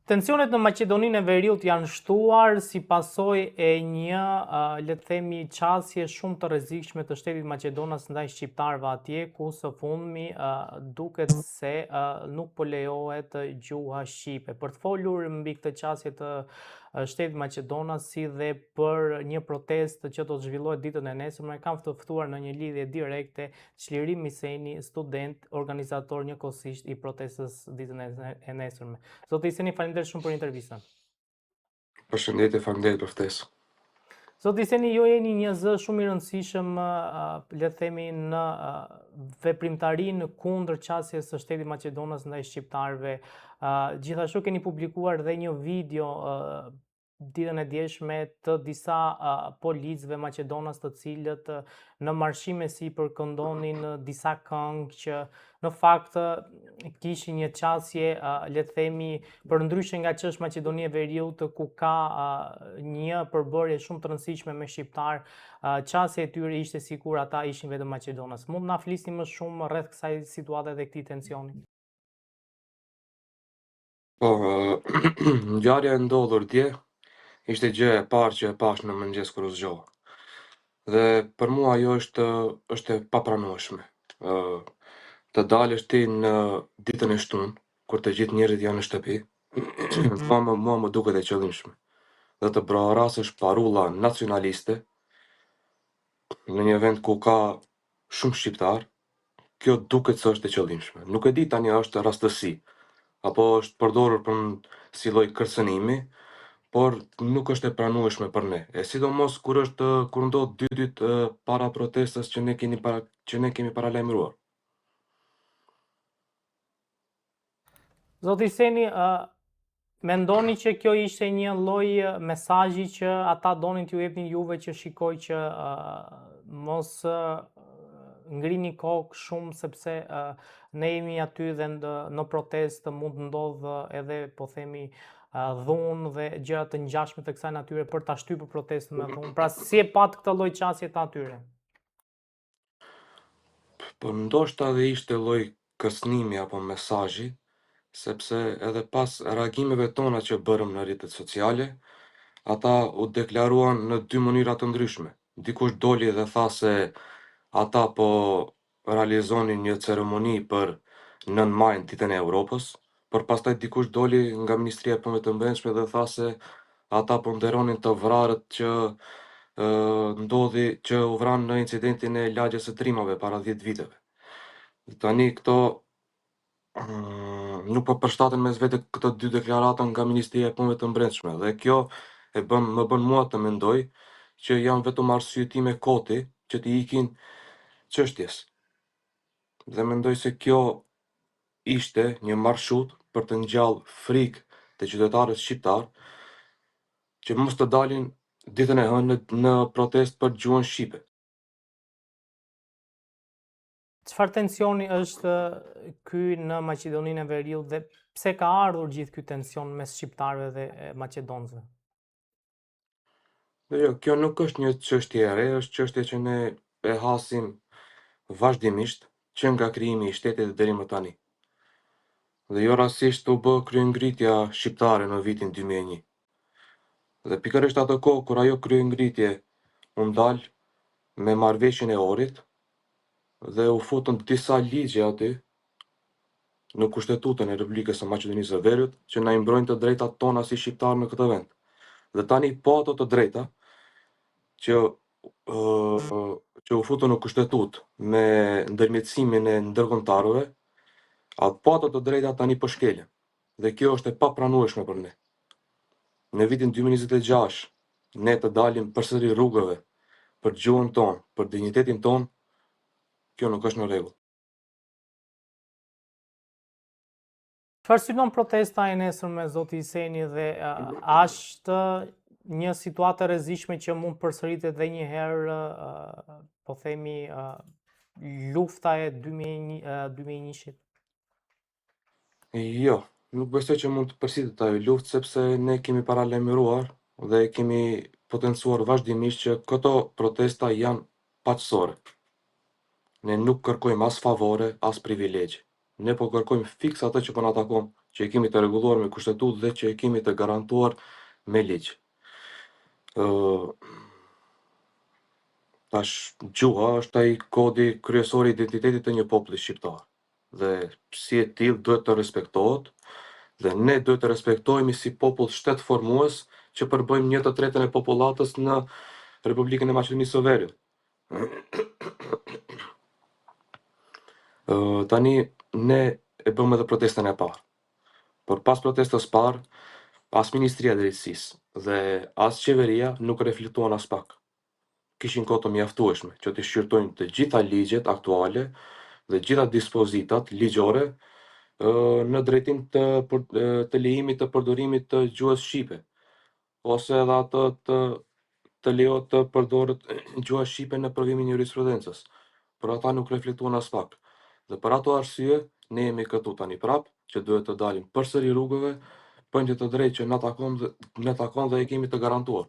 Tensionet në Maqedoninë e Veriut janë shtuar si pasojë e një, le të themi, qasje shumë të rrezikshme të shtetit Maqedonas ndaj shqiptarëve atje, ku së fundmi duket se nuk po lejohet gjuha shqipe. Për të folur mbi këtë qasje të shtetit Maqedonas, si dhe për një protestë që do të zhvillohet ditën e nesërme, kam ftuar në një lidhje direkte Çliri Miseni, student, organizator njëkohësisht i protestës ditën e nesërme. Zoti Iseni, faleminderit shumë për intervistën. Përshëndetje, faleminderit për ftesë. Zoti Iseni, ju jeni një zë shumë i rëndësishëm, le të themi, në veprimtarinë kundër qasjes së shtetit Maqedonas ndaj shqiptarëve. Gjithashtu keni publikuar dhe një video ditën e djeshme të disa policëve Maqedonas, të cilët në marshime si përkëndonin disa këngë që në fakt kishin një qasje, le të themi, për ndryshe nga që është Maqedonia e Veriut, ku ka një përbërje shumë të rëndësishme me shqiptar, qasja e tyre ishte sikur ata ishin vetëm Maqedonas. Mund na flisni më shumë rreth kësaj situate dhe këtij tensioni? Po, ngjarja e ndodhur dje ishte gjë e parë që e pash në mëngjes kur u zgjova. Dhe për mua ajo është e papranueshme. Të dalësh ti në ditën e shtunë, kur të gjithë njerëzit janë në shtëpi, mua më duket e qëllimshme. Dhe të vrasësh parulla nacionaliste në një vend ku ka shumë shqiptar, kjo duket se është e qëllimshme. Nuk e di tani a është rastësi, apo është përdorur për si lloj kërcënimi, por nuk është e pranueshme për ne. E sidomos kur ndodh 2 ditë para protestës që ne kemi paralajmëruar. Zoti Iseni, mendoni që kjo ishte një lloj mesazhi që ata donin t'ju jepnin juve, që shikoj që mos ngrini kokë shumë, sepse ne jemi aty dhe në protestë mund të ndodhë edhe, po themi, dhunë dhe gjëra të ngjashme të kësaj natyre për ta shtypur protestën me dhunë. Pra, si e pat këtë lloj qasje të atyre? Po ndoshta edhe ishte lloj kërcënimi apo mesazhi, sepse edhe pas reagimeve tona që bërëm në rrjetet sociale, ata u deklaruan në 2 mënyra të ndryshme. Dikush doli dhe tha se ata po realizonin një ceremoni për 9 majin, ditën e Europës, por pastaj dikush doli nga Ministria e Punëve të Brendshme dhe tha se ata po nderonin të vrarët që që u vranë në incidentin e lagjes së Trimave para 10 viteve. Tani këto nuk po përshtaten mes vete këto 2 deklarata nga Ministria e Punëve të Brendshme, dhe kjo më bën mua të mendoj që janë vetëm arsyetime koti që t'i ikin çështjes. Dhe mendoj se kjo ishte një marshut për të ngjall frikë te qytetarët shqiptar që mos të dalin ditën e hënë në protestë për gjuhën shqipe. Çfarë tensioni është ky në Maqedoninë e Veriut dhe pse ka ardhur gjithë ky tension mes shqiptarëve dhe maqedonësve? Jo, kjo nuk është një çështje e re, është çështje që ne e hasim vazhdimisht që nga krijimi i shtetit deri më tani. Dhe jo rastisht u bë kryengritja shqiptare në vitin 2001. Dhe pikërisht atë kohë kur ajo kryengritje u ndal me marrëveshjen e Ohrit dhe u futën disa ligje aty në Kushtetutën e Republikës së Maqedonisë së Veriut që na i mbrojnë të drejtat tona si shqiptar në këtë vend. Dhe tani po ato të drejta që u futën në Kushtetutë me ndërmjetësimin e ndërkombëtarëve, po ato të drejta tani po shkelen. Dhe kjo është e papranueshme për ne. Në vitin 2026 ne të dalim përsëri rrugëve për gjuhën tonë, për dinjitetin tonë, kjo nuk është në rregull. Çfarë synon protesta e nesërme, zoti Iseni, dhe është një situatë e rrezikshme që mund përsëritet edhe një herë, po themi, lufta e 2001-shit? Jo, nuk besoj që mund të përsëritet ajo luftë, sepse ne kemi paralajmëruar dhe kemi potencuar vazhdimisht që këto protesta janë paqësore. Ne nuk kërkojmë as favore, as privilegje. Ne po kërkojmë fiks atë që po na takon që e kemi të rregulluar me kushtetutë dhe që e kemi të garantuar me ligj. Tash gjuha është ai kodi kryesor i identitetit të një populli shqiptar. Dhe si e tillë duhet të respektohet dhe ne duhet të respektohemi si popull shtet formues që përbëjmë 1/3 e popullatës në Republikën e Maqedonisë së Veriut. Tani ne e bëm edhe protestën e parë. Por pas protestës parë, as Ministria e Drejtësisë dhe as qeveria nuk reflektuan as pak. Kishin kohë të mjaftueshme që të shqyrtojnë të gjitha ligjet aktuale dhe gjitha dispozitat ligjore në drejtim të lejimit të përdorimit të gjuhës shqipe, ose edhe atë të lejohet të përdoret gjuha shqipe në provimin e jurisprudencës. Por ata nuk reflektuan as pak. Dhe për ato arsye, ne jemi këtu tani prap, që duhet të dalim përsëri rrugëve, për një të drejtë që na takon dhe e kemi të garantuar.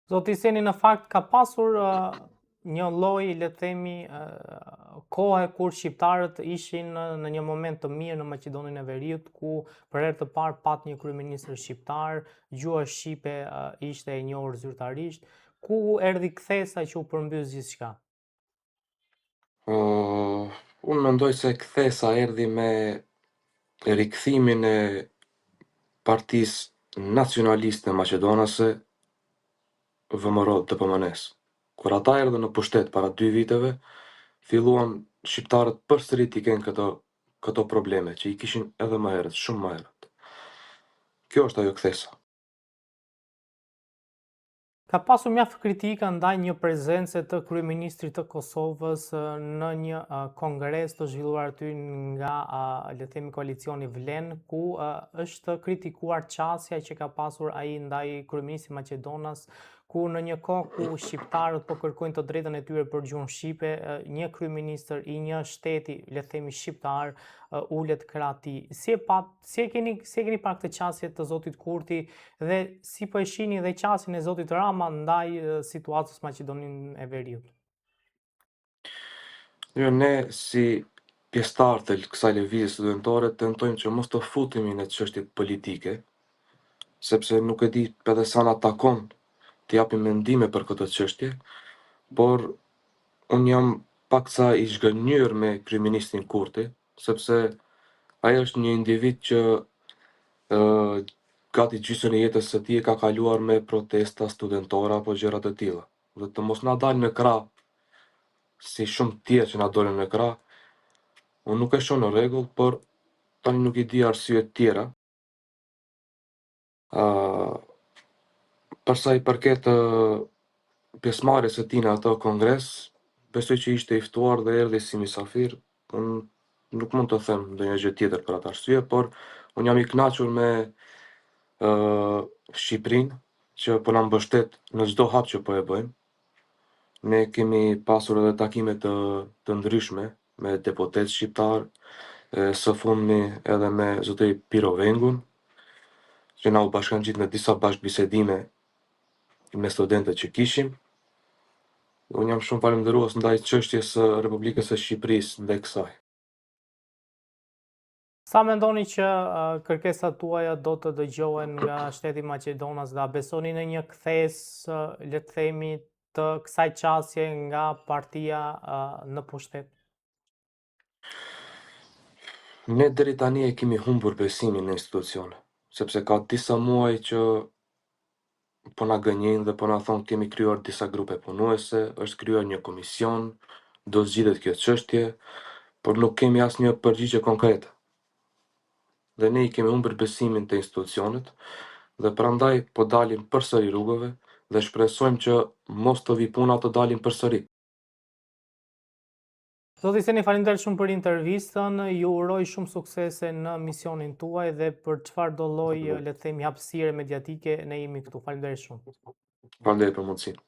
Zoti Seni, në fakt ka pasur një lloj, le të themi, kohe kur shqiptarët ishin në një moment të mirë në Maqedoninë e Veriut, ku për herë të parë pat një kryeministër shqiptar, gjuha shqipe ishte e njohur zyrtarisht, ku erdhi kthesa që u përmbys gjithçka. Unë mendoj se kthesa erdhi me rikthimin e Partisë Nacionaliste Maqedonase, VMRO DPMNS. Kur ata erdhën në pushtet para 2 viteve, filluan shqiptarët përsëri t'i kenë këto probleme që i kishin edhe më herët, shumë më herët. Kjo është ajo kthesa. Ka pasur mjaft kritika ndaj një prezence të kryeministrit të Kosovës në një kongres të zhvilluar aty nga, le të themi, koalicioni Vlen, ku është kritikuar qasja që ka pasur ai ndaj kryeministit Maqedonas, ku në një kohë ku shqiptarët po kërkojnë të drejtën e tyre për gjuhën shqipe, një kryeministër i një shteti, le të themi, shqiptar, ulet krati. Si e keni parë këtë qasje të zotit Kurti dhe si po e shihni dhe qasjen e zotit Rama ndaj situatës Maqedoninë e Veriut? Jo, ne si pjesëtarë të kësaj lëvizje studentore tentojmë që mos të futemi në çështjet politike, sepse nuk e di edhe sa na takon të japim mendime për këtë çështje, por unë jam paksa i zhgënjur me kryeministin Kurti, sepse ai është një individ që gati gjysmën e jetës së tij e ka kaluar me protesta studentore apo gjëra të tilla. Dhe të mos na dalë në krah, si shumë tjerë që na dolën në krah, unë nuk e shoh në rregull, por tani nuk i di arsyet tjera. Për sa i përket pjesëmarrjes së tij në atë kongres, besoj që ishte i ftuar dhe erdhi si mysafir. Unë nuk mund të them ndonjë gjë tjetër për atë arsye, por unë jam i kënaqur me Shqipërinë që po na mbështet në çdo hap që po e bëjmë. Ne kemi pasur edhe takime të ndryshme me deputet shqiptar, së fundmi edhe me zotëri Piro Vengun, që na u bashkangjit në disa bashkëbisedime me studentët që kishim. Unë jam shumë falëndërues ndaj çështjes së Republikës së Shqipërisë ndaj kësaj. Sa mendoni që kërkesat tuaja do të dëgjohen nga shteti Maqedonas dhe a besoni në një kthesë, le të themi, të kësaj qasje nga partia në pushtet? Ne deri tani e kemi humbur besimin në institucione, sepse ka disa muaj që po na gënjejnë dhe po na thonë kemi krijuar disa grupe punuese, është krijuar një komision, do zgjidhet kjo çështje, por nuk kemi asnjë përgjigje konkrete. Dhe ne i kemi humbur besimin te institucionet dhe prandaj po dalim përsëri rrugëve dhe shpresojmë që mos të vi puna të dalim përsëri. Zoti Seni, faleminderit shumë për intervistën. Ju uroj shumë suksese në misionin tuaj dhe për çfarëdo lloj, le të themi, hapësire mediatike ne jemi këtu. Faleminderit shumë. Faleminderit për mundësinë.